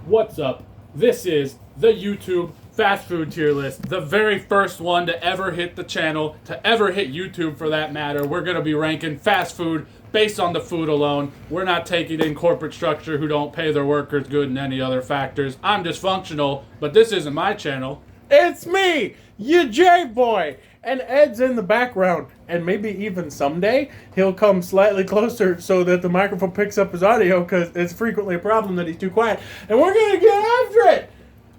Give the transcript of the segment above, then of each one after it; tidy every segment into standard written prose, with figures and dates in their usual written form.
What's up? This is the YouTube fast food tier list. The very first one to ever hit the channel, to ever hit YouTube for that matter. We're going to be ranking fast food based on the food alone. We're not taking in corporate structure who don't pay their workers good and any other factors. I'm dysfunctional, but this isn't my channel. It's me, your J-Boy, and Ed's in the background. And maybe even someday, he'll come slightly closer so that the microphone picks up his audio, because it's frequently a problem that he's too quiet. And we're going to get after it!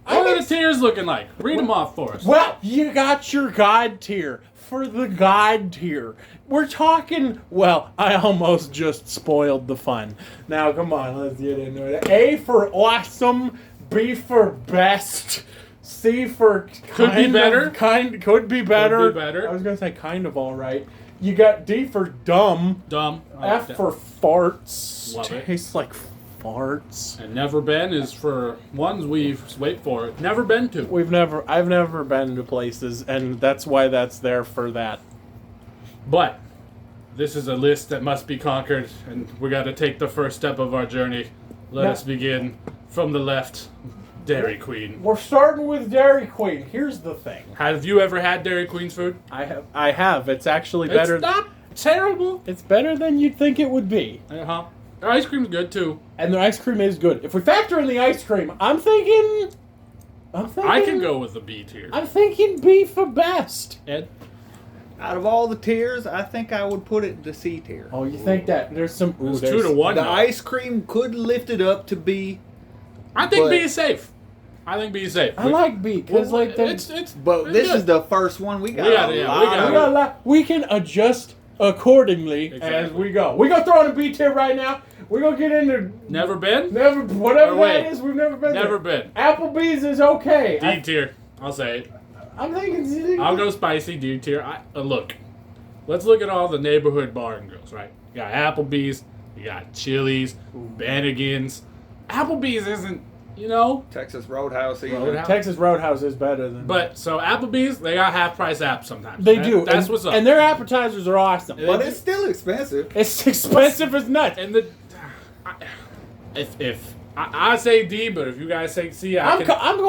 What are the tiers looking like? Read them off for us. Well, you got your God tier. For the God tier, we're talking, well, I almost just spoiled the fun. Now, come on, let's get into it. A for awesome, B for best, C for could be better. Could be better. Could be better. I was going to say kind of all right. You got D for dumb. Dumb. F for farts. Love it. Tastes like farts. And never been is for ones we've, wait for it, never been to. I've never been to places, and that's why that's there for that. But this is a list that must be conquered, and we got to take the first step of our journey. Let us begin from the left. Dairy Queen. We're starting with Dairy Queen. Here's the thing. Have you ever had Dairy Queen's food? I have. It's actually better. It's not terrible. It's better than you'd think it would be. Uh-huh. Their ice cream's good too. And their ice cream is good. If we factor in the ice cream, I'm thinking I can go with the B tier. I'm thinking B for best. Ed? Out of all the tiers, I think I would put it the C tier. Oh, you think that? There's some... It's 2 to 1 The now. ice cream could lift it up to B. I think B is safe. I think B is safe. I like B, because Well, like... it's But this good. is the first one we got. We got it, yeah, we got it. We can adjust accordingly as Exactly. we go. We're going to throw in a B tier right now. We're going to get into... Never been? Whatever Or wait, that is, we've never been Never there. been. Applebee's is okay. D tier. I'll say it. I'm thinking... I'll go spicy D tier. Look. Let's look at all the neighborhood bar and grills, right? You got Applebee's. You got Chili's. Bennigan's. Applebee's isn't, Texas Roadhouse. Roadhouse. Texas Roadhouse is better than... But, so Applebee's, they got half-price apps sometimes. They do. That's and, what's up. And their appetizers are awesome. But it's still expensive. It's expensive as nuts. And I say D, but if you guys say C, I'm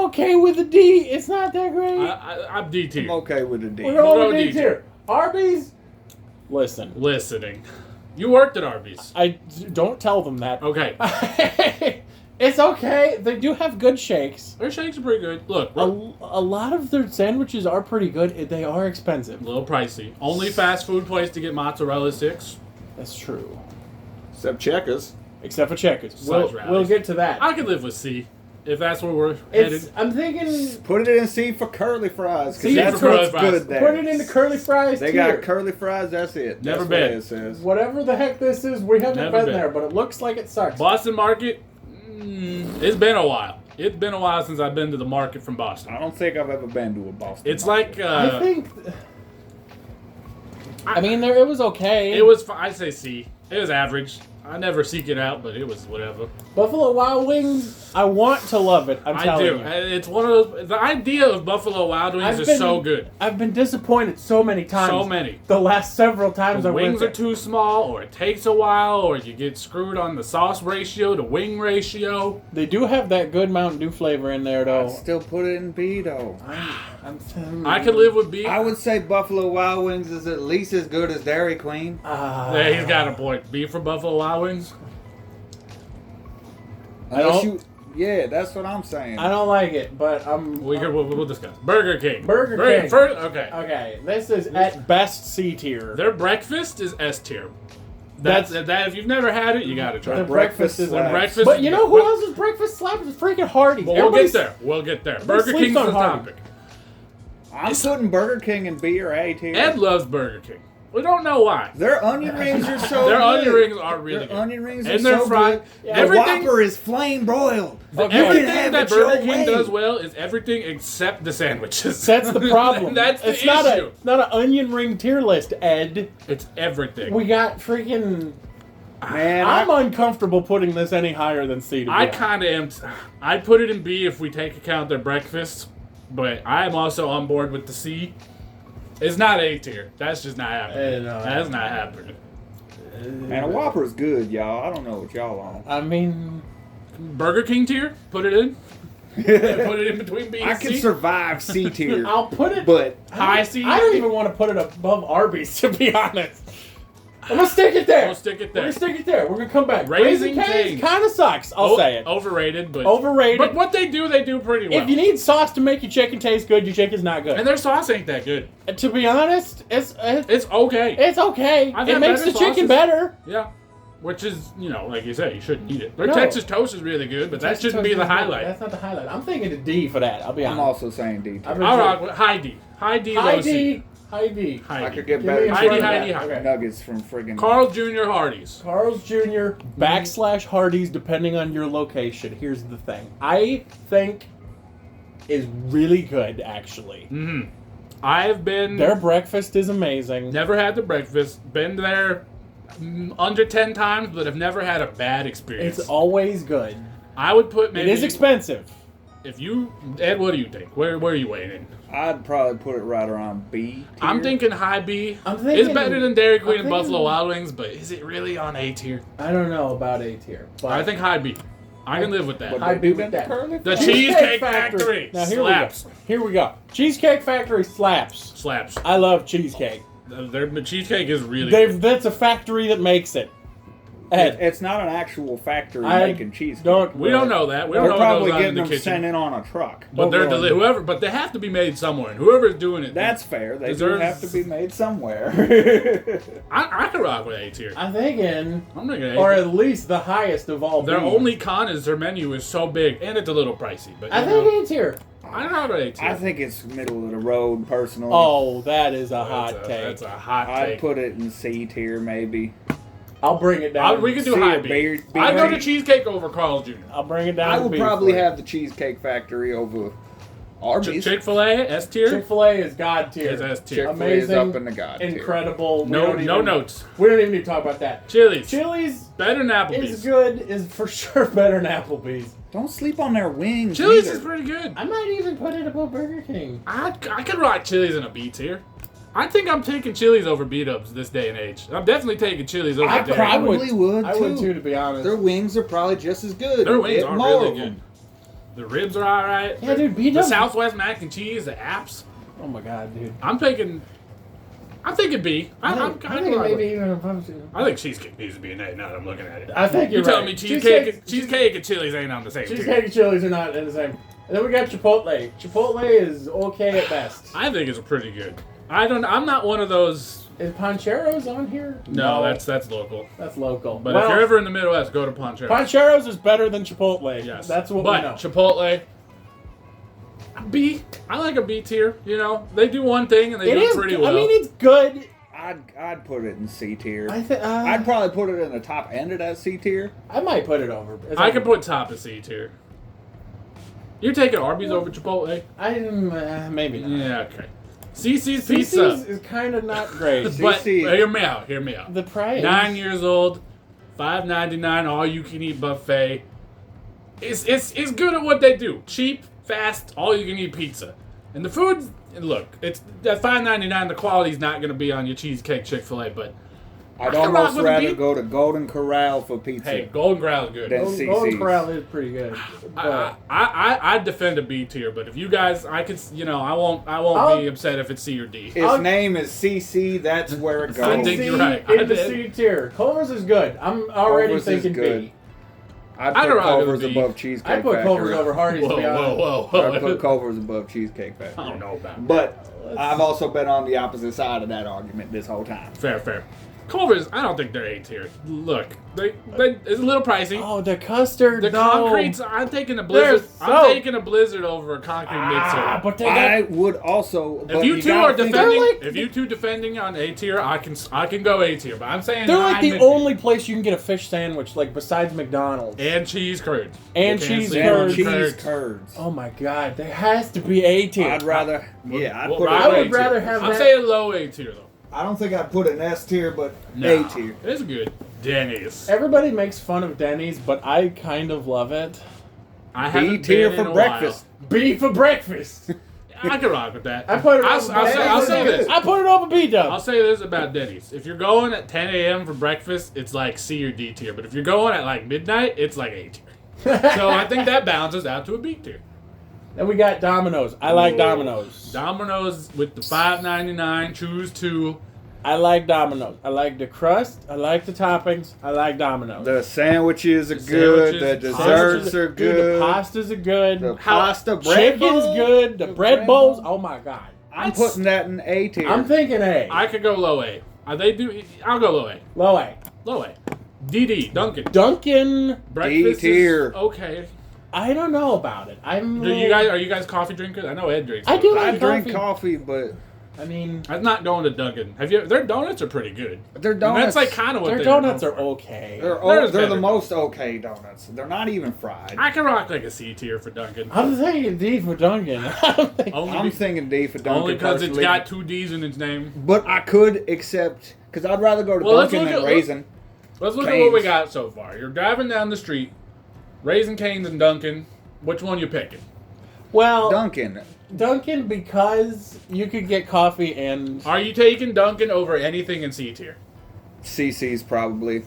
okay with the D. It's not that great. I'm D tier. I'm okay with the D. We're We'll going go with D D tier. Arby's? Listen. Listening. You worked at Arbys. I don't tell them that. Okay. It's okay. They do have good shakes. Their shakes are pretty good. Look, A lot of their sandwiches are pretty good. They are expensive. a little pricey. Only fast food place to get mozzarella sticks. That's true. Except Checkers. Except for Checkers. Besides We'll Rallies. get to that. I could live with C, if that's where we're headed. I'm thinking... Put it in C for curly fries. C Because that's for curly what's fries. good there. Put it in the curly fries They tier. got curly fries, that's it. Never That's been. what it says. Whatever the heck this is, we haven't Never been been. there, but it looks like it sucks. Boston Market, it's been a while. It's been a while since I've been to the market from Boston. I don't think I've ever been to a Boston It's market. like, I think... I mean, it was okay. it was, I'd say C. It was average. I never seek it out, but it was whatever. Buffalo Wild Wings, I want to love it. I'm I telling do. you. It's one of those, the idea of Buffalo Wild Wings is so good. I've been disappointed so many times. So many. The last several times The I went wings there. are too small, or it takes a while, or you get screwed on the sauce ratio, the wing ratio. They do have that good Mountain Dew flavor in there, though. I'd still put it in B, though. I could live with B. I would say Buffalo Wild Wings is at least as good as Dairy Queen. Yeah, he's got a point. B for Buffalo Wild Wings. Yeah, that's what I'm saying. I don't like it, but We'll discuss. Burger King. Burger King. First, okay. Okay, this is at best C tier. Their breakfast is S tier. That if you've never had it, you gotta try The it. breakfast is slaps. Breakfast. But you know who else's breakfast slaps is freaking Hardee's. But we'll get Everybody's- there. We'll get there. Everybody Burger sleeps King's on the Hardee's. topic. I'm putting Burger King in B or A tier. Ed loves Burger King. We don't know why. Their onion rings are so Their good. onion rings are really Their good. onion rings are And they're so fried. good. Everything- The Whopper is flame broiled. Okay. Everything have that it your Burger King way. does well is everything except the sandwiches. That's the problem. That's the it's issue. Not an onion ring tier list, Ed. It's everything. We got freaking... Man, I'm uncomfortable putting this any higher than C, to be I honest. kind of am. I'd put it in B if we take account their breakfast, but I am also on board with the C. It's not A tier. That's just not happening. No. That's not happening. man, a Whopper is good, y'all. I don't know what y'all on. I mean... Burger King tier. Put it in. Put it in between B and I C. can survive C tier, I'll put it. but High C. I don't even want to put it above Arbys, to be honest. I'm gonna stick it there. We'll stick it We're there. gonna stick it there. We're gonna come back. Raising Cane's Cane's. kind of sucks. I'll say it. Overrated, but Overrated. But what they do pretty well. If you need sauce to make your chicken taste good, your chicken's not good. And their sauce ain't that good. To be honest, it's okay. okay. I've It had makes the better chicken sauces. better. Yeah. Which is, like you said, you shouldn't eat it. Their No. Texas toast is really good, but that shouldn't be the highlight. That's not the highlight. I'm thinking a D for that. I'll be honest. I'm also saying D tier. I'm I'll rock with high D. High D, High low C. D. High D. High I D. could get Give better me a High D, front of high that. D, high. Okay. nuggets from friggin' Carl Jr. Hardee's. Carl's Jr. / Hardee's, depending on your location. Here's the thing. I think is really good, actually. Mm-hmm. I've been... Their breakfast is amazing. Never had the breakfast. Been there under 10 times, but have never had a bad experience. It's always good. I would put maybe... It is expensive. If you... Ed, what do you think? Where are you weighing in? I'd probably put it right around B tier. I'm thinking high B. I'm thinking- It's better than Dairy Queen I'm and Buffalo thinking- Wild Wings, but is it really on A tier? I don't know about A tier. But I think high B. I can live with that. What I'd they be do with then, that. curly The fries? Cheesecake Factory Now slaps. Here we go. Cheesecake Factory slaps. Slaps. I love cheesecake. Their cheesecake is really good. That's a factory that makes it. Ed, It's not an actual factory I making cheesecake. We don't know that. We don't They're know what probably goes on in getting the them kitchen. sent in on a truck. But they're Overall. whoever. But they have to be made somewhere, and whoever's doing it. That's fair. They do Deserves- have to be made somewhere. I could rock with A tier. I'm thinking, I'm not gonna. or at least the highest of all. Their Bs. only con is their menu is so big, and it's a little pricey. But I you know, think A tier. I don't know about A tier. I think it's middle of the road, personally. Oh, that is a That's hot a- take. That's a hot I'd take. put it in C tier, maybe. I'll bring it down. We could do C high or B. B- B I go to range. cheesecake over Carl's Jr. I'll bring it down. I to would B probably for you. have the Cheesecake Factory over Arbys. Chick-fil-A S tier. Chick-fil-A is God tier. Is S tier. Chick-fil-A is Amazing, up in the God tier. incredible. We No, don't no even- notes. We don't even need to talk about that. Chili's. Chili's Better than is Applebee's. good. Is for sure better than Applebee's. Don't sleep on their wings. Chili's either. is pretty good. I might even put it above Burger King. I could rock Chili's in a B tier. I think I'm taking Chili's over B-dubs this day and age. I'm definitely taking Chili's over I Dairy. probably would, I would too, to be honest. Their wings are probably just as good. Their wings Get are more really of good. them. The ribs are alright. Yeah, dude, The B-dubs. Southwest mac and cheese, the apps. Oh my god, dude. I'm thinking B. I'm kind of maybe even above. I think cheesecake needs to be an A. Now that I'm looking at it. I think You you're telling right. me cheesecake and Chili's ain't on the same Cheesecake tier? and Chili's are not in the same. And then we got Chipotle. Chipotle is okay at best. I think it's pretty good. I'm not one of those. Is Pancheros on here? No, that's local. That's local. But if you're ever in the Midwest, go to Ponchero. Pancheros is better than Chipotle. Yes. That's what but we know. Chipotle. B. I like a B tier. You know, they do one thing and they It do is. it pretty well. I mean, it's good. I'd put it in C tier. I'd I'd probably put it in the top end of that C tier. I might put it over. I could put top of C tier. You're taking Arby's over Chipotle? Maybe not. Yeah, okay. CC's CC's Pizza. is kind of not great. But CC. hear me out. Hear me out. The price. 9 years old, $5.99, all you can eat buffet. It's good at what they do. Cheap, fast, all you can eat pizza. And the food, look, it's at $5.99. The quality's not gonna be on your cheesecake Chick-fil-A, but I'd can rock almost with a rather B. go to Golden Corral for pizza. hey, Golden Corral is good. Then Golden CC's. Corral is pretty good. But I'd defend a B tier, but if you guys, I won't I'll- be upset if it's C or D. His name is CC. That's where it I goes. think CC you're right. I in the did. C tier. Culver's is good. I'm already Culver's is thinking good. B. I'd I'd put rock with Culver's a B. above Cheesecake I put Factory. Culver's over Hardee's, Whoa, to be honest. whoa. I'd put Culver's above Cheesecake Factory. I don't know about that. But I've also been on the opposite side of that argument this whole time. Fair. Culver's, I don't think they're A tier. Look, they it's a little pricey. Oh, the custard. The no. concretes, I'm taking a blizzard. They're I'm so- taking a blizzard over a concrete mixer. But they I got. would also. If but you two gotta are think- defending, like- if you two defending on A tier, I can go A tier. But I'm saying They're like I'm the mid- only place you can get a fish sandwich, like besides McDonald's. and cheese curds And You can't cheese sleep Damn on curds. cheese curds. curds. Oh my god, there has to be A tier. I'd rather. Yeah, I'd Well, put right it. I would A tier. rather have I'm that- saying low A tier though. I don't think I'd put it in S tier, but Nah, A tier. It's good. Denny's. Everybody makes fun of Denny's, but I kind of love it. I B haven't tier been for in a breakfast. B for breakfast. while. I can rock with that. I put it. I'll over say this. I put it over B dub. I'll say this about Denny's. If you're going at 10 a.m. for breakfast, it's like C or D tier. But if you're going at like midnight, it's like A tier. So I think that balances out to a B tier. Then we got Domino's. I like Domino's. Domino's with the $5.99. Choose two. I like Domino's. I like the crust. I like the toppings. I like Domino's. The sandwiches are good. The desserts are Dude, good. the pastas are good. The pasta bread Chicken's bowl? good. The bread bowls. Oh my god. I'm putting that in A tier. I'm thinking A. I could go low A. They do. I'll go low A. Low A. Low A. DD. Dunkin'. Dunkin'. Breakfast D-tier. is okay. I don't know about it. Are you guys coffee drinkers? I know Ed drinks. I do I like drink coffee, but I mean, I'm not going to Dunkin'. Have you? Their donuts are pretty good. their And donuts. that's like kind of what their they're donuts known are for. okay. They're There's the better most okay donuts. They're not even fried. I can rock like a C tier for Dunkin'. I'm thinking D for Dunkin'. I don't think- I'm thinking D for Dunkin'. Only because it's personally. got two D's in its name. But I could accept because I'd rather go to Well, let's Dunkin' look than at- Raisin. Let's look at what we Cane's. got so far. You're driving down the street, Raising Cane's and Dunkin'. Which one you picking? well, Dunkin'. Dunkin' because you could get coffee and Are you taking Dunkin' over anything in C tier? CC's probably.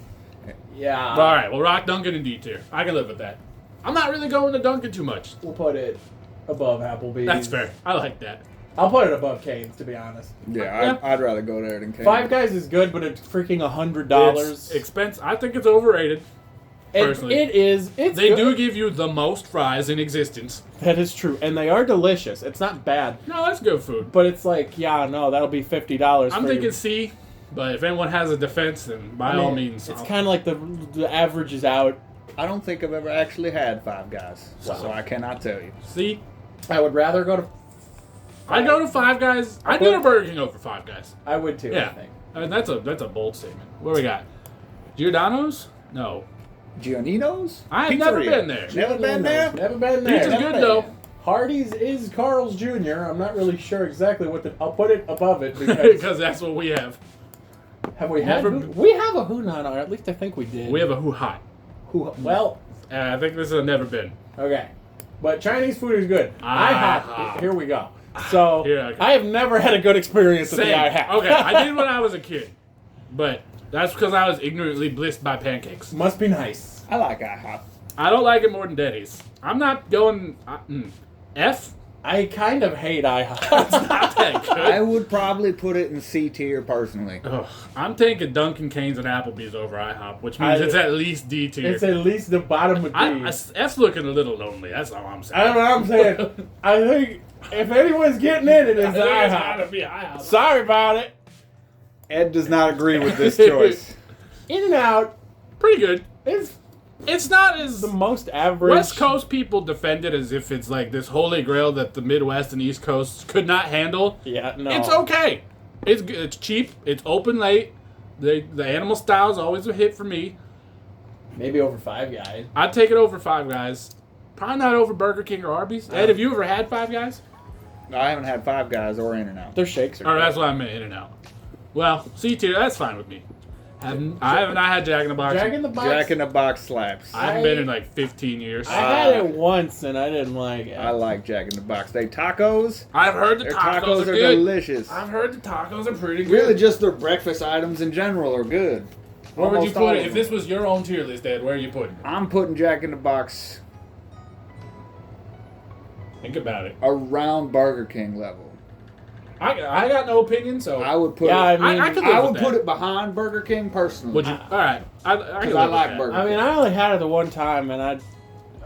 yeah, All right, we'll rock Dunkin' in D tier. I can live with that. I'm not really going to Dunkin' too much. we'll put it above Applebee's. That's fair. I like that. I'll put it above Cane's to be honest. Yeah, I'd rather go there than Cane's. Five Guys is good, but it's freaking It's $100. expense. I think it's overrated. Personally, It is. It's they good. do give you the most fries in existence. That is true, and they are delicious. It's not bad, No, that's good food. but it's like, yeah, no, that'll be $50. I'm thinking C, but if anyone has a defense, then by all means. it's I'll- kind of like the average is out. I don't think I've ever actually had Five Guys, so Wow. I cannot tell you. C. I would rather go to. I'd go to Five Guys. I'd go to Burger King over Five Guys. I would too. Yeah, I think. I mean, that's a bold statement. What we got? Giordano's? No. Giannino's? I've never Pizzeria. been there. Never been there? Never been Pizza's there. good though. Hardee's is Carl's Jr. I'm not really sure exactly what the. I'll put it above it because Because that's what we have. have we had? Never- We have a Hunan, or at least I think we did. We have a Hoo Hot. Well, I think this has never been. okay, but Chinese food is good. Ah. IHOP. Here we go. So Here, okay. I have never had a good experience at the Same. IHOP. Okay, I did when I was a kid, but that's because I was ignorantly blissed by pancakes. Must be nice. I like IHOP. I don't like it more than Denny's. I'm not going F. I kind of hate IHOP. It's not that I good. would probably put it in C tier personally. Ugh, I'm taking Dunkin', Cane's, and Applebee's over IHOP, which means it's at least D tier. It's at least the bottom of D. F's looking a little lonely. That's all I'm saying. I don't know what I'm saying. I think if anyone's getting in, it I is think it's gotta IHOP. be IHOP. Sorry about it. Ed does not agree with this choice. In and Out Pretty good. is It's not as the most average. West Coast people defend it as if it's like this holy grail that the Midwest and East Coast could not handle. Yeah, no. It's okay. It's good. It's cheap. It's open late. The animal style is always a hit for me. Maybe over Five Guys. I'd take it over Five Guys. Probably not over Burger King or Arby's. Ed, have you ever had Five Guys? I haven't had Five Guys or In-N-Out. Their shakes are Or good. that's what I meant, In and Out. Well, C tier, that's fine with me. I haven't had Jack in the Box. Jack in the Box. Jack in the Box slaps. I haven't been in like 15 years. I had it once and I didn't like it. I like Jack in the Box. They tacos. I've heard the Their tacos, tacos are are good. delicious. I've heard the tacos are pretty good. Really, just their breakfast items in general are good. Where would you Almost all put it? of If them. this was your own tier list, Ed, where are you putting it? I'm putting Jack in the Box Think about it. around Burger King level. I got no opinion, so I would put Yeah, it. I mean, I could live I with would that. put it behind Burger King personally. Would you? All right. I can Because live I with like that. Burger I mean, King. I only had it the one time, and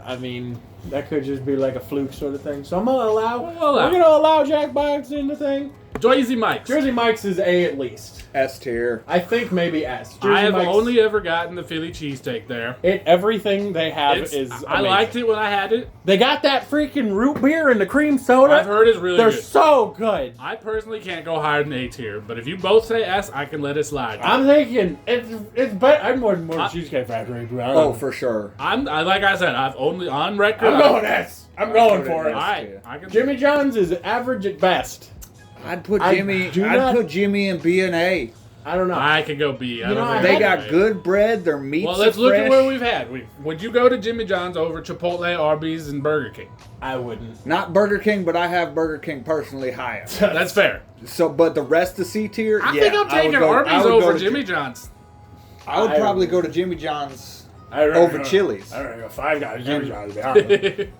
I mean, that could just be like a fluke sort of thing. So I'm gonna allow. We'll allow. We're gonna allow Jack Box in the thing. Jersey Mike's. Jersey Mike's is A at least. S tier. I think maybe S. Jersey I have Mike's, only ever gotten the Philly cheesesteak there. everything they have It's- is. I amazing. liked it when I had it. They got that freaking root beer and the cream soda. I've heard it's really They're good. so good. I personally can't go higher than A tier, but if you both say S, I can let it slide. I'm thinking it's better. I'm more I- Cheesecake Factory. Bro. Oh, for sure. Like I said, I've only on record. I'm going S. I'm going for put it. it All S. right, I can. Jimmy John's is average at best. I'd put I Jimmy. do I'd not- put Jimmy and B and A. I don't know. I can go B. I You don't know, think They had- got good bread. Their meats Well, let's are look at fresh. where we've had. Would you go to Jimmy John's over Chipotle, Arbys, and Burger King? I wouldn't. Not Burger King, but I have Burger King personally higher. That's fair. So, but the rest of C tier, I yeah, think I'm I would taking go- I Arby's would go over to Jimmy John's. I would I- probably go to Jimmy John's over Chili's. I don't know. Five Guys. Jimmy John's be hard.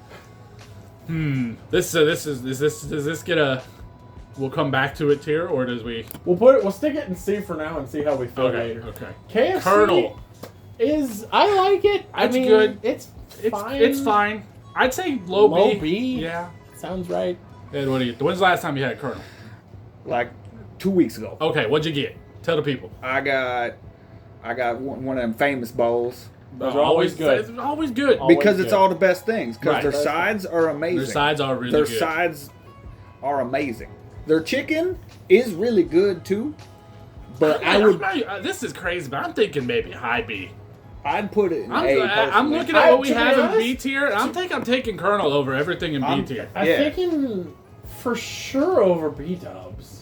Does this get a? We'll come back to it tier, or does we? We'll stick it in C for now and see how we feel later. Okay. KFC Colonel I like it. It's good. It's fine. It's fine. I'd say low B. Low B? Yeah. Sounds right. And what do you? When's the last time you had a Colonel? Like 2 weeks ago. Okay, what'd you get? Tell the people. I got one of them famous bowls. Those are always good. It's always good. Always Because it's good. all the best things. Because Right. their sides are amazing. Their sides are really Their good. sides are amazing. Their chicken is really good too. But This is crazy, but I'm thinking maybe high B. I'd put it in A. I'm personally. looking at what we To be have in honest, B tier, and I'm taking Colonel over everything in B tier. I'm Yeah. thinking for sure over B-dubs.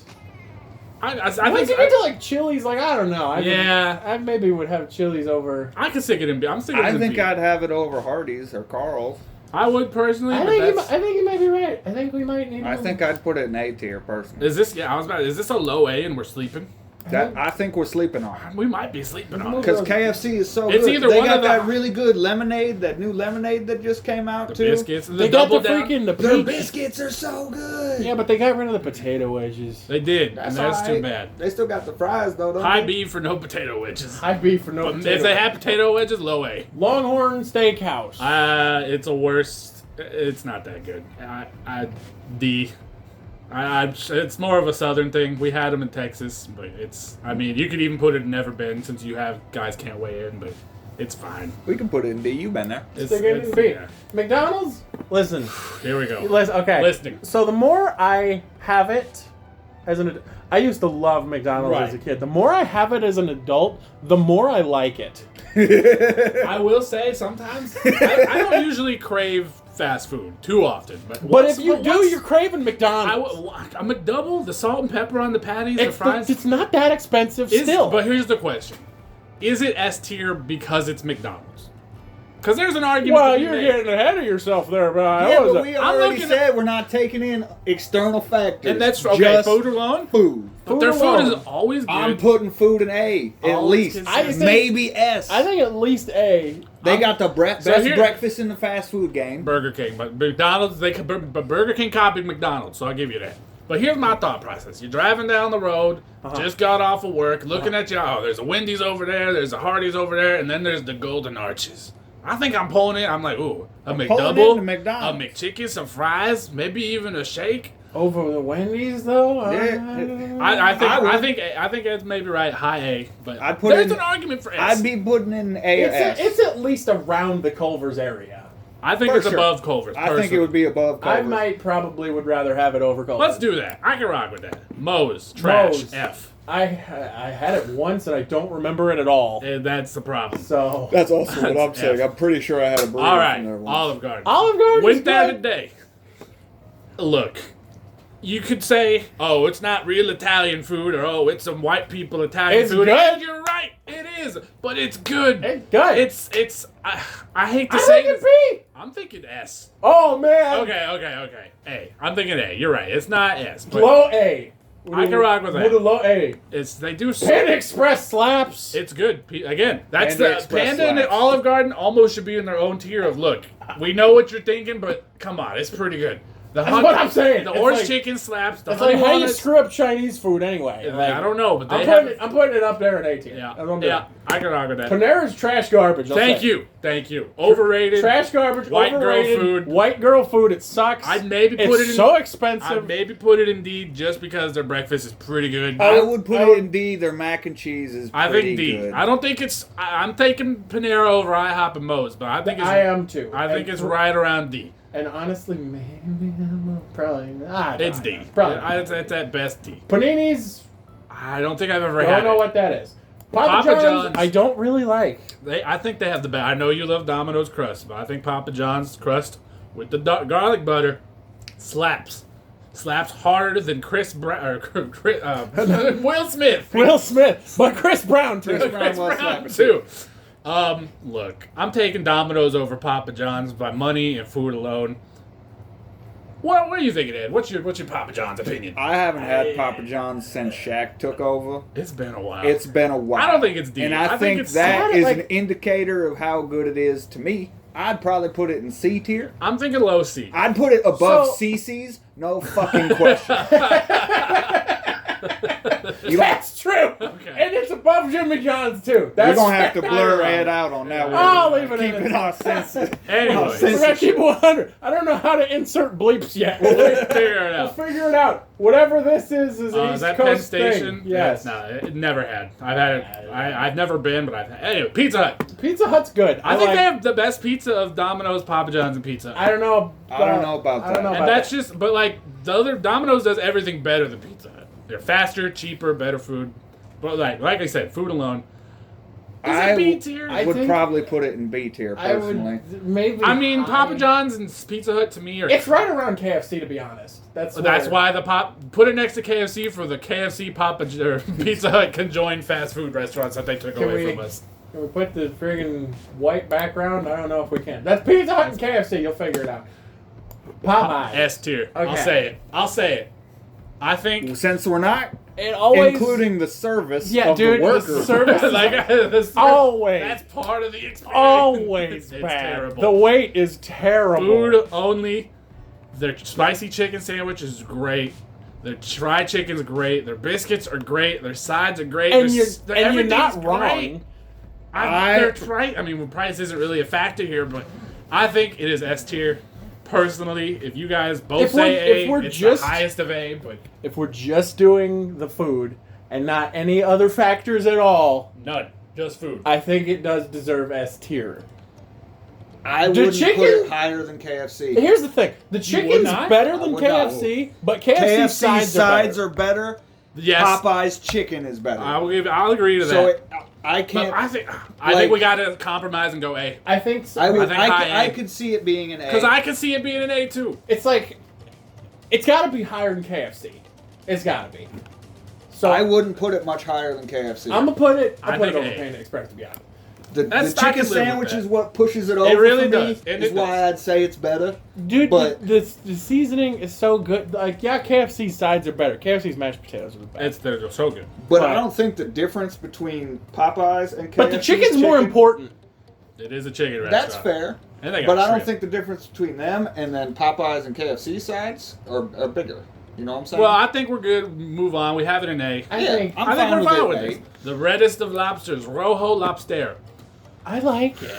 I Once think you get to like Chili's, like I don't know. I maybe would have Chili's over. I can stick it in B. I'm sticking it I in think B. I'd have it over Hardee's or Carl's. I would personally, I but think you might be right. I think we might need. I think I'd put it in A tier personally. is this? Yeah, I was about. Is this a low A and we're sleeping? That I think we're sleeping on it. We might be sleeping on it. Because KFC is so It's good. either They one got of the- that really good lemonade, that new lemonade that just came out The too. biscuits, the They got the double down. freaking the Their peach. biscuits are so good. Yeah, but they got rid of the potato wedges. They did, and that's all too right. bad. They still got the fries though, don't High they? B for no potato wedges. High B for no But potato. if they have potato wedges, low A. Longhorn Steakhouse. It's a worse. It's not that good. D. It's more of a southern thing. We had them in Texas, but it's. I mean, you could even put it in Never Been since you have guys can't weigh in, but it's fine. We can put it in D. You've been there. It's, Stick it in B. yeah. McDonald's. Listen. Here we go. Okay. Listening. So the more I have it as an adult, I used to love McDonald's as a Right. kid. The more I have it as an adult, the more I like it. I will say sometimes I don't usually crave fast food too often, but But if you do, you're craving McDonald's. a McDouble, the salt and pepper on the patties, the It's, fries. it's not that expensive still. But here's the question: is it S tier because it's McDonald's? Because there's an argument. well, to be you're made. getting ahead of yourself there, bro. Yeah, but we I'm already looking said we're not taking in external factors. And that's okay. Just Food alone, food. but their food alone. is always good. I'm putting food in A at Always least. consistent. Maybe S. I think at least A. they got the best here- breakfast in the fast food game. Burger King, but McDonald's but Burger King copied McDonald's, so I'll give you that. But here's my thought process: you're driving down the road, just got off of work, looking at you. Oh, there's a Wendy's over there, there's a Hardee's over there, and then there's the Golden Arches. I think I'm pulling it. I'm like, ooh, a pulling McDouble, into McDonald's. a McChicken, some fries, maybe even a shake. Over the Wendy's, though? Yeah. I think it's maybe right, high A, but I'd put there's in- an argument for S. I'd be putting in A or S. It's at least around the Culver's area. I think For it's sure. above Culver's. I think it would be above I Culver's. probably would rather have it over Culver's. Let's do that. I can rock with that. Moe's, trash, Moe's. F. I had it once and I don't remember it at all. And that's the problem. So That's also what I'm That's saying. F. I'm pretty sure I had a burrito All right, from there once. Olive Garden. Olive Garden Went is there good. today. Look, you could say, "Oh, it's not real Italian food," or "Oh, it's some white people Italian It's food." good. And you're right, it is, but it's good. It's good. It's. I hate to I say think it's this. B. I'm thinking S. Oh man. Okay. A. I'm thinking A. You're right. It's not S. But Low A. I can rock with that. With a low A. they do. Panda Express slaps. It's good. Again, that's Panda the Express Panda and the slaps. Olive Garden almost should be in their own tier of look. We know what you're thinking, but come on, it's pretty good. That's what I'm saying. The It's orange like- chicken slaps. The It's honey like how you walnuts. screw up Chinese food anyway. Like, I don't know, but they I'm putting it up there in A tier. Yeah, That's what I'm doing. yeah, I can rock with that. Panera's trash garbage. I'll Thank say. you. Overrated. Trash garbage. White girl overrated, food. White girl food. It sucks. I'd maybe put it's it in. so I'd expensive. maybe put it in D just because their breakfast is pretty good. I would put it in D. Their mac and cheese is I pretty think D. good. I don't think it's. I'm taking Panera over IHOP and Moe's, but I think it's. I am too. I think And it's right around D. And honestly, maybe probably. It's D. Probably. It's at best D. Panini's. I don't think I've ever I had don't know it. what that is. Papa, Papa John's, John's. I don't really like. I think they have the best. I know you love Domino's crust, but I think Papa John's crust with the garlic butter slaps. Slaps harder than Will Smith. Will Smith, but Chris Brown too. Chris Brown Chris was Brown slapping too. Look, I'm taking Domino's over Papa John's by money and food alone. What do you think it is? What's your Papa John's opinion? I haven't had Papa John's since Shaq took over. It's been a while. It's been a while. I don't think it's deep. And I think it's that kinda is like- an indicator of how good it is to me. I'd probably put it in C tier. I'm thinking low C. I'd put it above So- CC's. No fucking question. That's true. Okay. And it's above Jimmy John's too. That's We're going to have to fair. blur Ed out on that one. I'll leave it in Keep it the- on sensitive. Anyways. We're gonna keep it 100. I don't know how to insert bleeps yet. We'll figure it We'll out. figure it out. Whatever this is an Is East that Coast Penn Station? thing. Yes. No, it never had. I've had it. I've never been, but I've had. Anyway, Pizza Hut. Pizza Hut's good. I think like- they have the best pizza of Domino's, Papa John's, and Pizza Hut. I don't know. I don't know about I don't know that. about And that's that. just, but like the other Domino's does everything better than Pizza Hut. They're faster, cheaper, better food. But like I said, food alone. Is I it B tier? I would think- probably put it in B tier I personally. would maybe. I mean, high. Papa John's and Pizza Hut to me are. It's right around KFC to be honest. That's That's where- why put it next to KFC for the KFC or Pizza Hut conjoined fast food restaurants that they took Can away we- from us. Can we put the friggin' white background? I don't know if we can. That's Pizza Hut and KFC. You'll figure it out. Popeye. S tier. I'll Okay. say it. I'll say it. I think Since we're not It always including the service Yeah, of dude, the the workers. service is like this, always that's part of the experience. always It's bad. terrible. The wait is terrible. Food only. Their spicy chicken sandwich is great. Their fried chicken's great. Their biscuits are great. Their sides are great. and Their- you're not everything's wrong. great. Their price. I mean, price isn't really a factor here, but I think it is S tier. Personally, if you guys both If say we're A, it's just- the highest of A. But If we're just doing the food and not any other factors at all, none, just food. I think it does deserve S tier. I The wouldn't chicken- put it higher than KFC. Here's the thing: the chicken's not? better I than would not. KFC, but KFC KFC's sides are better. Yes, Popeye's chicken is better. I'll agree to so that. I But can't. I think like- we got to compromise and go A. I think so. I would. think high A. I could see it being an A. Because I can see it being an A too. It's like it's got to be higher than KFC. It's got to be. So I wouldn't put it much higher than KFC. I'm gonna put it. I I'll put it think over A. Panda Express to be honest. the That's- I chicken can live with sandwich that. is what pushes it over. really for me, does, and is it why does. I'd say it's better. Dude, But- the seasoning is so good. Like, yeah, KFC sides are better. KFC's mashed potatoes are the best. They're so good. But Right. I don't think the difference between Popeyes and KFC. But the chicken's more important. It is a chicken restaurant. That's fair. And they got But I don't shrimp. think the difference between them and then Popeyes and KFC sides are bigger. You know what I'm saying? Well, I think we're good. Move on. We have it in A. I Yeah, think I'm I think fine we're with fine it, with mate. this. The reddest of lobsters, Rojo Lobster. I like it.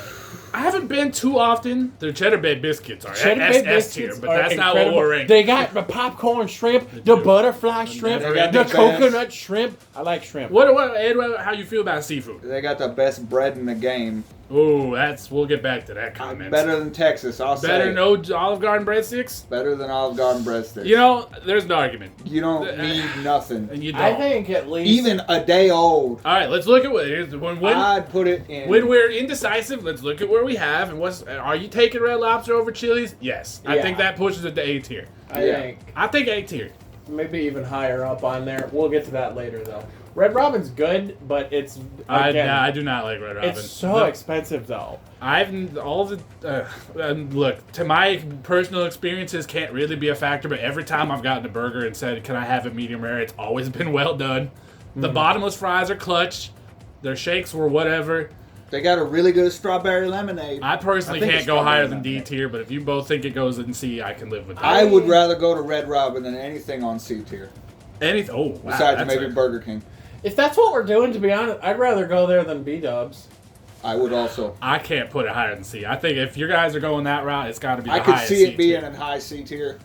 I haven't been too often. Their cheddar bay biscuits are Cheddar S, Bay S tier, biscuits but are that's not what incredible. we're ranking. They got the popcorn shrimp, the do. butterfly shrimp, never the ending coconut shrimp. I like shrimp. Ed, how you feel about seafood? They got the best bread in the game. Ooh, we'll get back to that comment. Better than Texas, I'll say. Better than Olive Garden breadsticks? Better than Olive Garden breadsticks. You know, there's an argument. You don't need nothing. And you don't. I think at least Even a day old, All right, let's look at what it is. When I'd put it in. we're indecisive, let's look at where we have and are you taking Red Lobster over Chili's? Yes. I Yeah. think that pushes it to A tier. I Yeah. think I think A tier. maybe even higher up on there. We'll get to that later though. Red Robin's good, but it's I again, do not like Red Robin. it's so expensive though. Look, to my personal experiences can't really be a factor, but every time I've gotten a burger and said, "Can I have it medium rare?" it's always been well done. The bottomless fries are clutch. Their shakes were whatever. They got a really good strawberry lemonade. I personally I think can't it's go probably higher than D lemonade. tier, but if you both think it goes in C, I can live with that. I would rather go to Red Robin than anything on C tier. Anything? Oh, wow. Besides that's maybe a- Burger King. If that's what we're doing, to be honest, I'd rather go there than B Dubs. I would also. I can't put it higher than C. I think if you guys are going that route, it's got to be the I could highest see it C being tier. in high C tier.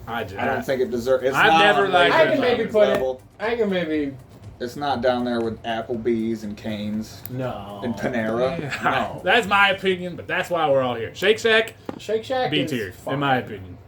I I don't think it deserves. It's I've not never on liked Red I can maybe Robin's put level. it. I can maybe It's not down there with Applebee's and Cane's no. and Panera. No. That's my opinion, but that's why we're all here. Shake Shack, Shake Shack B is tier, fine. in my opinion.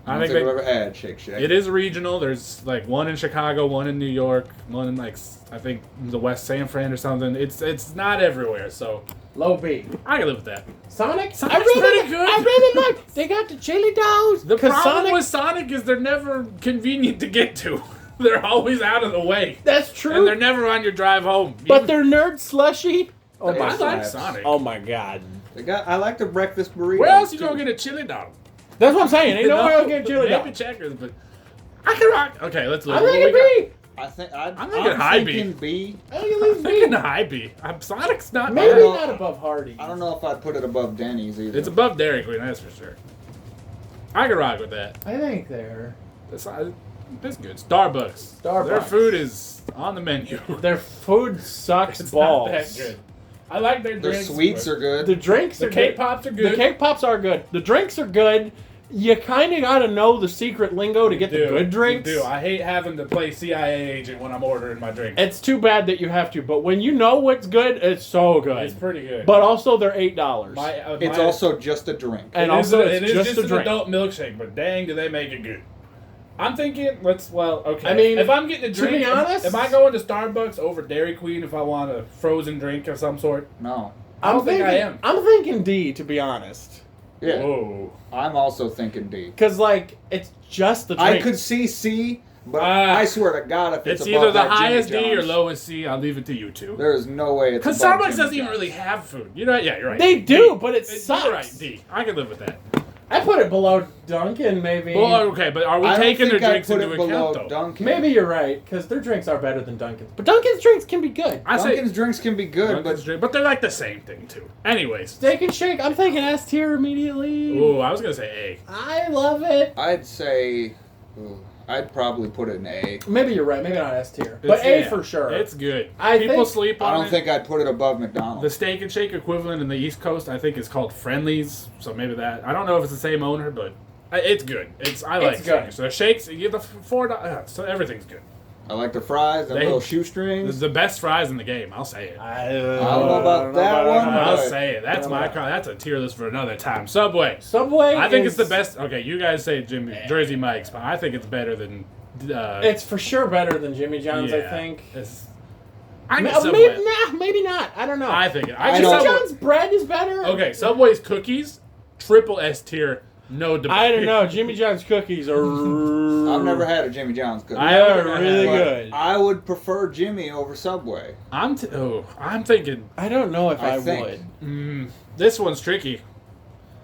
I don't think I've ever had Shake Shack. it is regional. There's like one in Chicago, one in New York, one in like I think the West San Fran or something. It's not everywhere, so Low B. I can live with that. Sonic? Sonic's pretty good. I really like. They got the chili dogs. The 'Cause problem Sonic, with Sonic is they're never convenient to get to. They're always out of the way. that's And true. they're never on your drive home. But they're nerd slushy. Oh They my I are like slaps. Sonic. Oh my god. I like the breakfast burrito. Where else you gonna get a chili dog? That's what I'm saying. Ain't no way I'll get chili Maybe dog. Checkers, but I can rock. Okay, let's look. I'm What thinking we got? B. I think I'm thinking high B. thinking B. I think at least I'm B. thinking high B. Sonic's not Maybe bad. not above Hardy. I don't know if I'd put it above Denny's either. It's above Dairy Queen, that's for sure. I can rock with that. I think they're. That's good. Starbucks. Their Starbucks. food is on the menu. Their food sucks It's balls. not that good. I like their Their drinks. sweets but are good. The drinks The are cake good. pops are good. The cake pops are good. The drinks are good. You kind of got to know the secret lingo to get the good drinks. You do. I hate having to play CIA agent when I'm ordering my drinks. It's too bad that you have to, but when you know what's good, it's so good. It's pretty good. But also, they're $8. It's also just a drink. And it is also, a- it's it is just a an drink. adult milkshake, but dang, do they make it good. I'm thinking, okay. I mean, if I'm getting a to drink, be honest- am I going to Starbucks over Dairy Queen if I want a frozen drink of some sort? No. I don't think I am. I'm thinking D, to be honest. Yeah. Whoa. I'm also thinking D. Because, like, it's just the drink. I could see C, but I swear to God, if it's It's above either the that Jimmy highest D or John's, lowest C. I'll leave it to you two. There is no way it's Because above Starbucks Jimmy doesn't even John's. really have food. You know? Yeah, you're right. They do, D. but it You're sucks. right, D. I can live with that. I put it below Dunkin', maybe. Well, okay, but are we I don't taking their think I'd drinks put into it below account, though? Dunkin'. Maybe you're right, because their drinks are better than Dunkin's. But Dunkin's drinks can be good. I say Dunkin's drinks can be good, Dunkin's but drink, but they're like the same thing, too. Anyways. Steak and Shake, I'm thinking S tier immediately. Ooh, I was going to say I love it. I'd say I'd probably put it in A. Maybe you're right, maybe not S tier. A. But A Yeah, for sure. It's good. I People think- sleep I on don't it. think I'd put it above The McDonald's. Steak and Shake equivalent in the East Coast, I think, is called Friendlies. So maybe that. I don't know if it's the same owner, but it's good. I like It's good. shakes. So the shakes, you get the $4. So everything's good. I like the fries, the They- little This shoestrings. is the best fries in the game. I'll say it. I don't know about that one, I'll but- say it. That's my car. That's a tier list for another time. Subway. Subway I think it's is- the best. Okay, you guys say Jersey Mike's, but I think it's better than. It's for sure better than Jimmy John's, I yeah, think. I get Maybe, Subway. maybe not. I don't know. I think it. I Jimmy don't- John's bread is better. Okay, Subway's cookies, triple S tier, no debate. I don't know. Jimmy John's cookies are. I've never had a Jimmy John's cookie. I They're haven't really had- good. I would prefer Jimmy over Subway. I'm thinking I don't know if I I think. would. this one's tricky.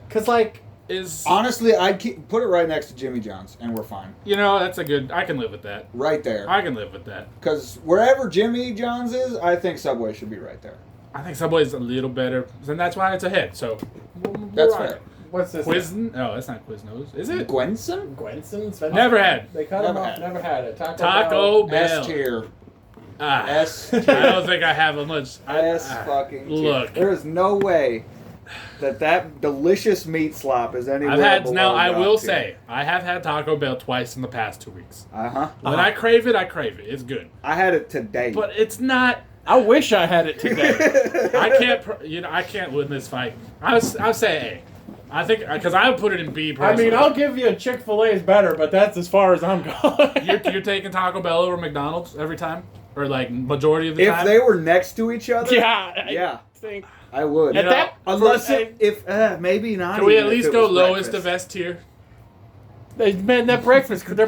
Because, like, Is Honestly, I'd put it right next to Jimmy John's, and we're fine. that's a good. I can live with that. Right there. I can live with that. Because wherever Jimmy John's is, I think Subway should be right there. I think Subway's a little better, and that's why it's ahead. So That's right. fair. what's this? Quiznos? No, that's not Quiznos. Is it? Gwenson? Gwenson's? Never had. They cut them Never off. had. Never had it. Taco Bell. S tier. Ah, S I tier. don't think I have a much. S fucking tier. Look. There is no way that delicious meat slop is anywhere I've had below now. I God will tier. say I have had Taco Bell twice in the past 2 weeks. Uh-huh. When I crave it, I crave it. It's good, I had it today. but it's not. I wish I had it today. I can't. I can't win this fight. I'll say A. I think because I would put it in B. I Personally. mean, I'll give you Chick-fil-A's better, but that's as far as I'm going. You're taking Taco Bell over McDonald's every time, or like majority of the if time. they were next to each other, yeah. yeah, I think. I would. You know, Unless for- if maybe not. Can we even at if least it go was lowest breakfast. of S tier? Man, their breakfast, dude. Their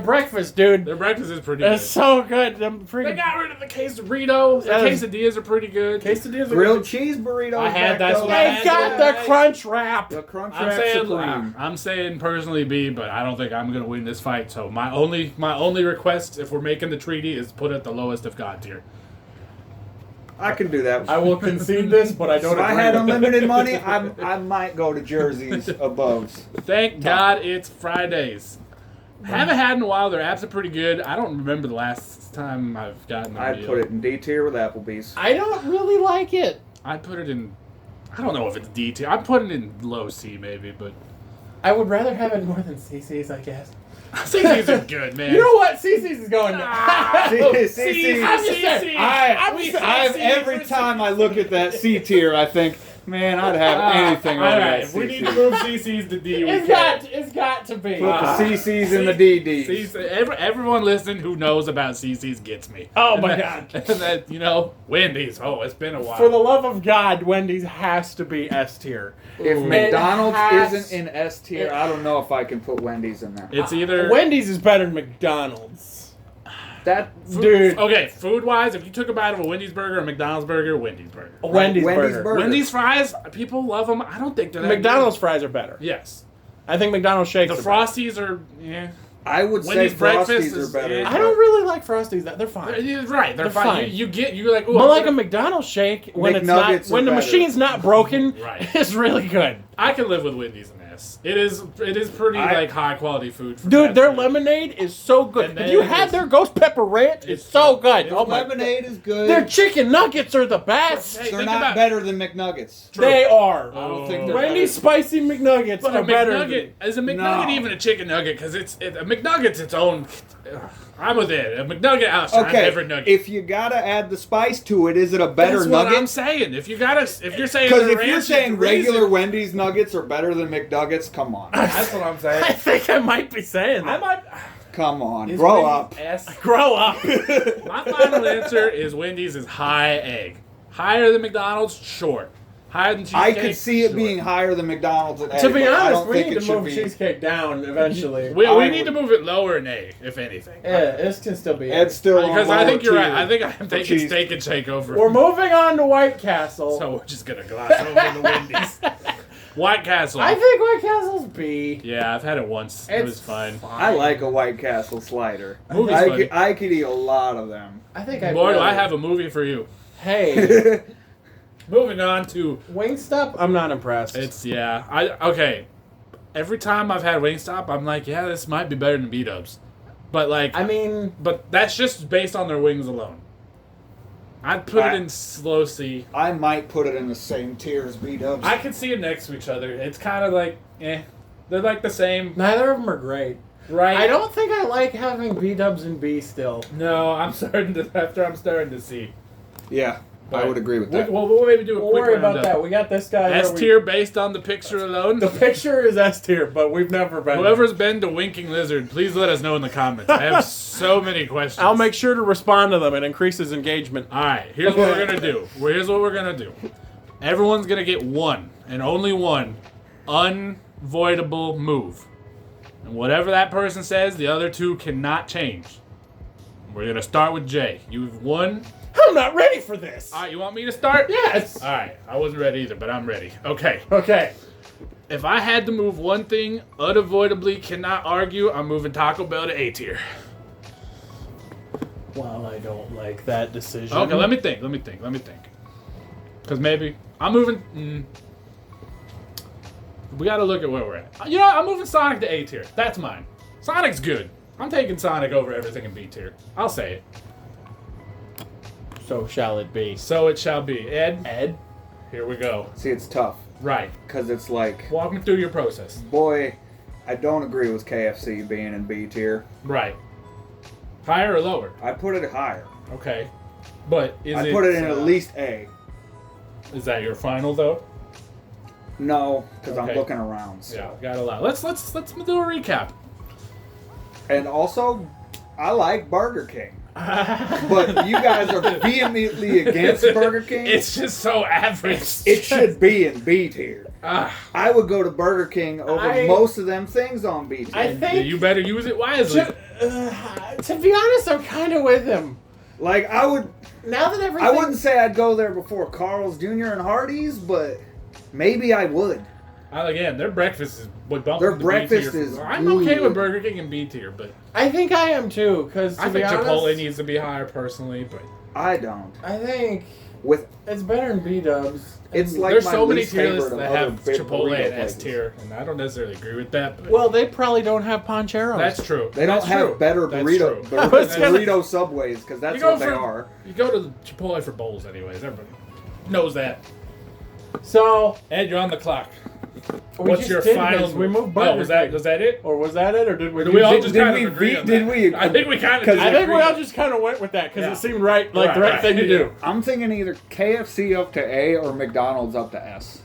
breakfast is pretty good. It's so good. Them They freaking got rid of the quesadillos. The Yes. quesadillas are pretty good. quesadillas. are Grilled good. cheese burritos. I had back that's though. what I They had got that the crunch wrap. The crunch I'm wrap saying, supreme. I'm saying personally B, but I don't think I'm gonna win this fight. So my only request, if we're making the treaty, is put it the lowest of God tier. I can do that. I will concede this, but I don't If I agree had with it. unlimited money, I might go to Jersey's above. Thank God it's Fridays. Haven't had in a while. Their apps are pretty good. I don't remember the last time I've gotten a I'd meal. put it in D tier with Applebee's. I don't really like it. I'd put it in. I don't know if it's D tier. I'd put it in low C maybe, but I would rather have it more than CC's, I guess. CC's are good, man. You know what? CC's is going Ah, now. CC's. I'm just saying. Every time I look at that C tier, I think, man, I'd have anything All on right, that if we CC. need to move CC's to D. It's got to be. Put the CC's in the DDs. Everyone listening who knows about CC's gets me. Oh, And my that- God. And that, Wendy's. Oh, it's been a while. For the love of God, Wendy's has to be S tier. If Ooh. McDonald's has- isn't in S tier, I don't know if I can put Wendy's in there. It's either Wendy's is better than McDonald's. That Dude. Okay, food wise, if you took a bite of a Wendy's burger, a McDonald's burger, Wendy's burger. Wendy's Wendy's burger. burger. Wendy's fries, people love them. I don't think they're that McDonald's fries are better. good. Yes. I think McDonald's shakes. The are better. Frosties are, yeah. I would say Wendy's breakfast Frosties are is- better. yeah. I don't really like Frosties. They're fine. You're right, they're They're fine. fine. You're like, ooh, But I'm like a gonna- McDonald's shake, when it's McNuggets not, are when the better. machine's not broken, Right. it's really good. I can live with Wendy's and S. It is pretty like high quality food. For Dude, fast their food. lemonade is so good. And Have you then had it's- their ghost pepper ranch? It's so good. It's Oh my! Lemonade is good. Their chicken nuggets are the best. Hey, They're think not about- better than McNuggets. True. They are. I don't think they're Wendy's better. spicy McNuggets But are a better. McNugget is a McNugget No. even a chicken nugget because a McNugget's its own. I'm with it. A McNugget outshines Okay, every nugget. if you gotta add the spice to it, is it a better That's what I'm nugget? saying. If you're saying Because the if ranch you're is saying the reason- regular Wendy's nuggets are better than McNuggets, come on. that's what I'm saying. I think I might be saying I that. might. Come on. Is Grow Wendy's up. S? Grow up. My final answer is Wendy's is high egg. Higher than McDonald's, sure. Higher than cheesecake. I could see it sure. being higher than McDonald's at To be A, but I honest, don't we think need it to should move be. cheesecake down eventually. We I need to would- move it lower in A, if anything. Yeah, this can still be. It's still on Because I lower think you're right. tier I think I'm for taking cheese. Steak and Shake over. We're moving on to White Castle. So we're just gonna gloss over the Wendy's. White Castle. I think White Castle's B. Yeah, I've had it once. It was fine. I like a White Castle slider. Movie's I funny. could eat a lot of them. I think I. Boy, do I have a movie for you. Hey, Moving on to Wingstop. I'm not impressed. okay. Every time I've had Wingstop, I'm like, yeah, this might be better than B-Dubs. But like, I mean, but that's just based on their wings alone. I'd put it in slow C. I might put it in the same tier as B-Dubs. I can see them next to each other. It's kind of like, they're like the same, neither of them are great. right? I don't think I like having B Dubs and B still. No, I'm starting to see. Yeah, I would agree with that. We'll maybe do a Don't quick worry about roundup. that. We got this guy. here. S tier based on the picture alone. The picture is S tier, but we've never been. Whoever's been to Winking Lizard, please let us know in the comments. I have so many questions. I'll make sure to respond to them. It increases engagement. All right, here's what we're gonna do. Here's what we're gonna do. Everyone's gonna get one and only one unavoidable move, and whatever that person says, the other two cannot change. We're gonna start with Jay. You've won. I'm not ready for this. All right, you want me to start? Yes. All right, I wasn't ready either, but I'm ready. Okay. Okay. If I had to move one thing, unavoidably cannot argue, I'm moving Taco Bell to A tier. Well, I don't like that decision. Okay, let me think. Because maybe I'm moving. We got to look at where we're at. You know, I'm moving Sonic to A tier. That's mine. Sonic's good. I'm taking Sonic over everything in B tier. I'll say it. So shall it be? So it shall be. Ed, here we go. See, it's tough Right. because it's like, Walk me through your process. boy, I don't agree with KFC being in B tier. Right. Higher or lower? I put it higher. Okay. But I put it in at least A. Is that your final though? No, because I'm Okay. looking around. So. Yeah, got a lot. Let's do a recap. And also, I like Burger King. But you guys are vehemently against Burger King. It's just so average. It should be in B tier. Ah, I would go to Burger King over most of them things on B tier. I think you better use it wisely. to be honest, I'm kind of with him. Like I would, Now that everything, I wouldn't say I'd go there before Carl's Jr. and Hardee's, but maybe I would. Again, their breakfast is would bump Their into B breakfast tier. is I'm okay good. with Burger King and B tier, but I think I am too. Because I think Chipotle needs to be higher personally. But I don't. I think With it's better than B Dubs. It's like there's my so many least tier favorite lists of that other have big Chipotle burrito and S places. tier, and I don't necessarily agree with that. But Well, they probably don't have Poncheros. that's true. they don't That's have true. better That's burrito true. burrito subways because that's You go what they for- are. You go to Chipotle for bowls, anyways. Everybody knows that. So Ed, you're on the clock. we What's just your did final? this. We moved Burger Oh, was that King. it? Or was that it? Or did we? Did we all did- just did kind we of agree ve- on did that? we- I think we kind of. 'cause I think we all just kind of went with that because Yeah. it seemed right, like the right thing to do. I'm thinking either KFC up to A or McDonald's up to S.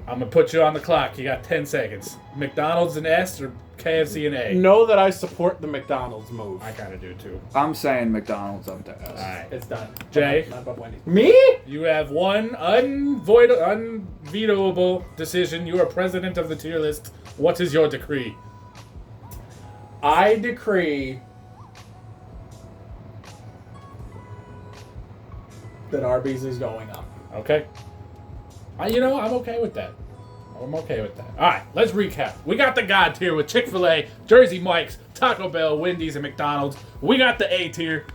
I'm gonna put you on the clock. You got 10 seconds. McDonald's and S or KFC and A. Know that I support the McDonald's move. I kind of do too. I'm saying McDonald's up to S. All right. It's done. Jay? Not above Wendy's. Me? You have one unvetoable decision. You are president of the tier list. What is your decree? I decree that Arbys is going up. Okay. I'm okay with that. I'm okay with that. All right, let's recap. We got the God tier with Chick-fil-A, Jersey Mike's, Taco Bell, Wendy's, and McDonald's. We got the A tier.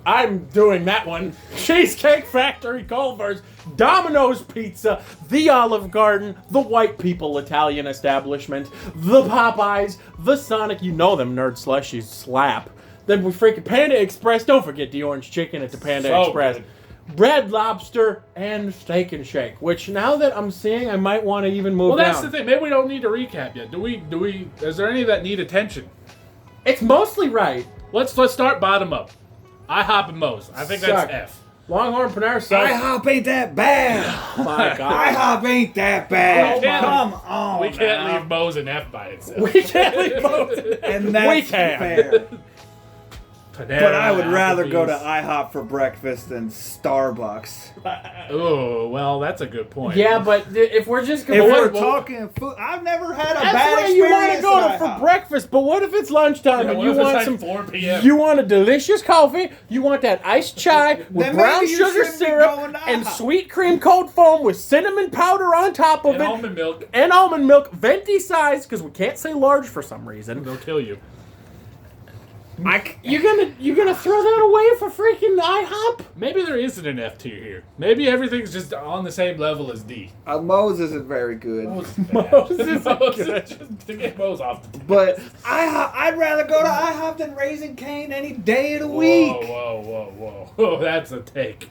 I'm doing that one. Cheesecake Factory, Culver's, Domino's Pizza, the Olive Garden, the White People Italian Establishment, the Popeyes, the Sonic, you know them nerd slushies slap. Then we freaking Panda Express, don't forget the orange chicken at the Panda So Express. good. Red Lobster, and Steak and Shake, which now that I'm seeing, I might want to even move Well, that's down. the thing. Maybe we don't need to recap yet. Do we? Is there any that need attention? It's mostly right. Let's start bottom up. IHOP and Moe's. I think Suck. that's F. Longhorn Panera sucks. IHOP ain't that bad. Oh my God. IHOP ain't that bad. We can't- Come on. We can't now. leave Moe's and F by itself. We can't leave both. And that's We can. fair. Panera, But I would rather go to Applebee's. IHOP for breakfast than Starbucks. Oh, well, that's a good point. Yeah, but if we're just If gonna we're well- talking food, I've never had a that's bad where you experience want to go at to for IHOP. breakfast. But what if it's lunchtime Yeah, and what you if it's want like some? 4 p.m.? You want a delicious coffee. You want that iced chai with Then brown maybe you sugar shouldn't be syrup going to and IHOP. sweet cream cold foam with cinnamon powder on top of And it. almond milk. And almond milk, venti size, because we can't say large for some reason. They'll kill you. You're gonna throw that away for freaking IHOP? Maybe there isn't an F tier here. Maybe everything's just on the same level as D. Moe's isn't very good. Moe's Moe's isn't good. Just to get Moe's off the But IHOP, I'd rather go to IHOP than Raising Cane any day of the week. Whoa. Oh, that's a take.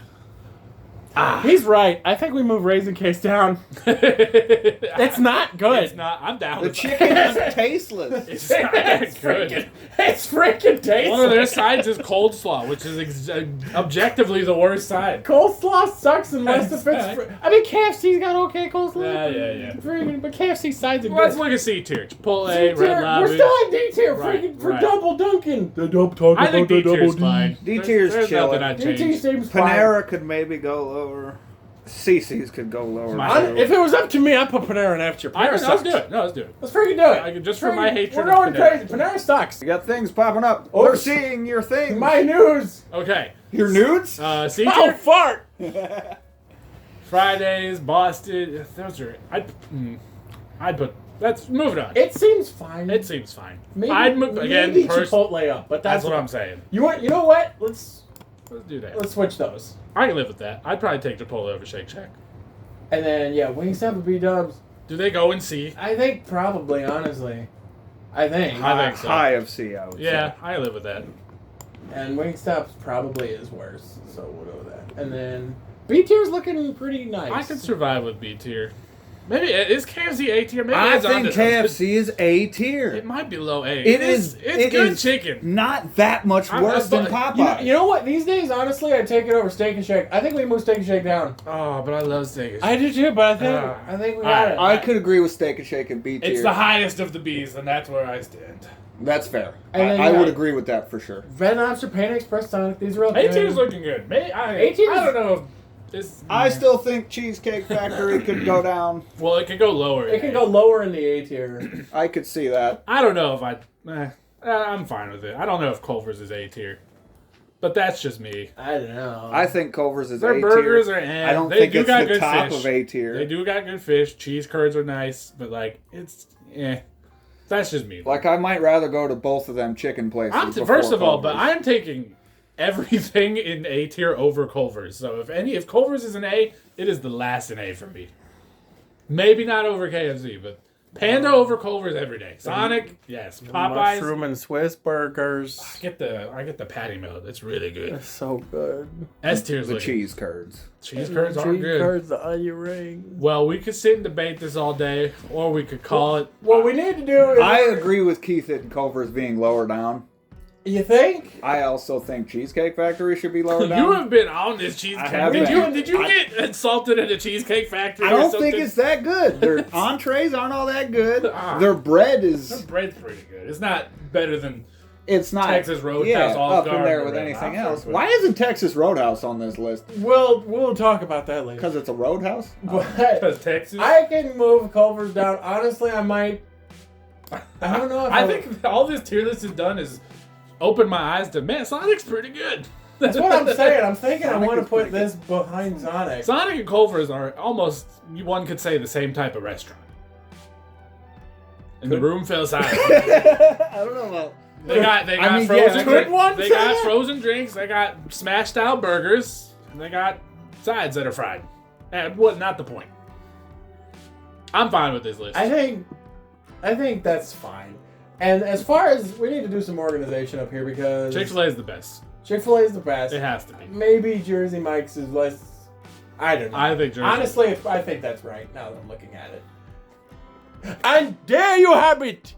He's right. I think we move Raisin Case down. It's not good. It's not. I'm down The with chicken is tasteless. It's not that good. It's freaking tasty. One of their sides is coleslaw, which is objectively the worst side. Coleslaw sucks unless if it's. I mean, KFC's got okay coleslaw. Yeah. Freaking, but KFC sides are Let's good. look at C tier. Chipotle, C tier, Red Lobby. we're still in D tier Right, freaking for right. double Dunkin'. The double talk I think D tier's fine. D tier's There's chilling. nothing I'd D tier change. seems fine. Panera could maybe go lower. CC's could go lower. My- too. If it was up to me, I'd put Panera in F tier. Panera Let's sucks. do it. No, let's do it. Let's freaking do it. I could- just for my hatred We're of going Panera. crazy. Panera sucks. You got things popping up. Oh, We're seeing your thing. My news. Okay. Your nudes? C Oh, tier. fart. Fridays, Boston. Those are. I'd put. Let's move it on. It seems fine. It seems fine. maybe, I'd move again. maybe Chipotle up, but That's what I'm saying. You want? You know what? Let's do that. Let's switch those. I can live with that. I'd probably take Chipotle over Shake Shack. And then Wingstop and B Dubs. Do they go in C? I think probably, honestly. I think. I think so. High of C, I would Yeah, say. I live with that. And Wingstop's probably is worse, so we'll go with that. And then B tier's looking pretty nice. I could survive with B tier. Maybe is KFC A tier? Maybe I it's think onto something. KFC is A tier. It might be low A. It is. It's it good is chicken. Not that much I'm- worse than but- Popeyes. You know what? These days, honestly, I'd take it over Steak and Shake. I think we move Steak and Shake down. Oh, but I love steak. I do too, but I think we got it. I could agree with Steak and Shake and B tier. It's the highest of the B's, and that's where I stand. That's fair. And then I you would got- agree with that for sure. Red Lobster, Panda Express, Sonic. These are all A good. tier's looking good. I A-tier's- don't know if it's. I still think Cheesecake Factory could go down. Well, it could go lower. It can go lower in the A tier. I could see that. I don't know if I'm fine with it. I don't know if Culver's is A tier, but that's just me. I don't know. I think Culver's is Their A burgers tier. are. Eh. I don't They think do it's got the good top fish. of A tier. They do got good fish. Cheese curds are nice, but like it's That's just me. Like I might rather go to both of them chicken places. First of all, but Culver's. I'm taking everything in A tier over Culver's. So if Culver's is an A, it is the last in A for me. Maybe not over KFC, but Panda over Culver's every day. Sonic, yes. Popeyes. Mushroom and Swiss burgers. I get the patty melt. It's really good. It's so good. S tier's the looking- cheese curds. Cheese curds are Cheese good. curds, the onion ring. Well, we could sit and debate this all day, or we could call it. What we need to do is... I agree with Keith and Culver's being lower down. You think? I also think Cheesecake Factory should be lower down. You have been on this cheesecake. I have Did been. you get insulted at a Cheesecake Factory? I or don't something? think it's that good. Their entrees aren't all that good. Ah. Their bread The is. bread's pretty good. It's not better than It's not Texas Roadhouse, yeah, Olive up in Garden, there or with whatever. anything I'm else. sure. Why isn't Texas Roadhouse on this list? We'll talk about that later. Because it's a roadhouse. But because Texas. I can move Culver's down. Honestly, I might... I don't know if I think all this tier list has done is open my eyes to, man, Sonic's pretty good. That's what I'm saying. I'm thinking Sonic I want to is put pretty this behind Sonic. Sonic and Culver's are almost, one could say, the same type of restaurant. And the room feels silent. I don't know about. They got I mean, frozen yeah, drinks. could one They say got that? frozen drinks. They got smashed out burgers. And they got sides that are fried. And what? Not the point. I'm fine with this list. I think that's fine. And as far as we need to do some organization up here because Chick-fil-A is the best. Chick-fil-A is the best. It has to be. Maybe Jersey Mike's is less. I don't know. I think Jersey. Honestly, I think that's right now that I'm looking at it. And there you have it!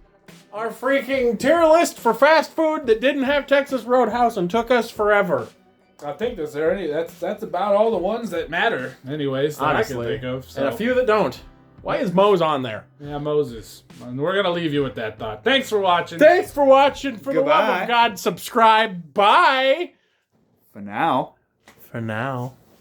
Our freaking tier list for fast food that didn't have Texas Roadhouse and took us forever. I think that's about all the ones that matter, anyways, that Honestly. I can think of. So. And a few that don't. Why is Moe's on there? Yeah, Moses. And we're gonna leave you with that thought. Thanks for watching. Thanks for watching. For the love Goodbye. of God, subscribe. Bye! For now. For now.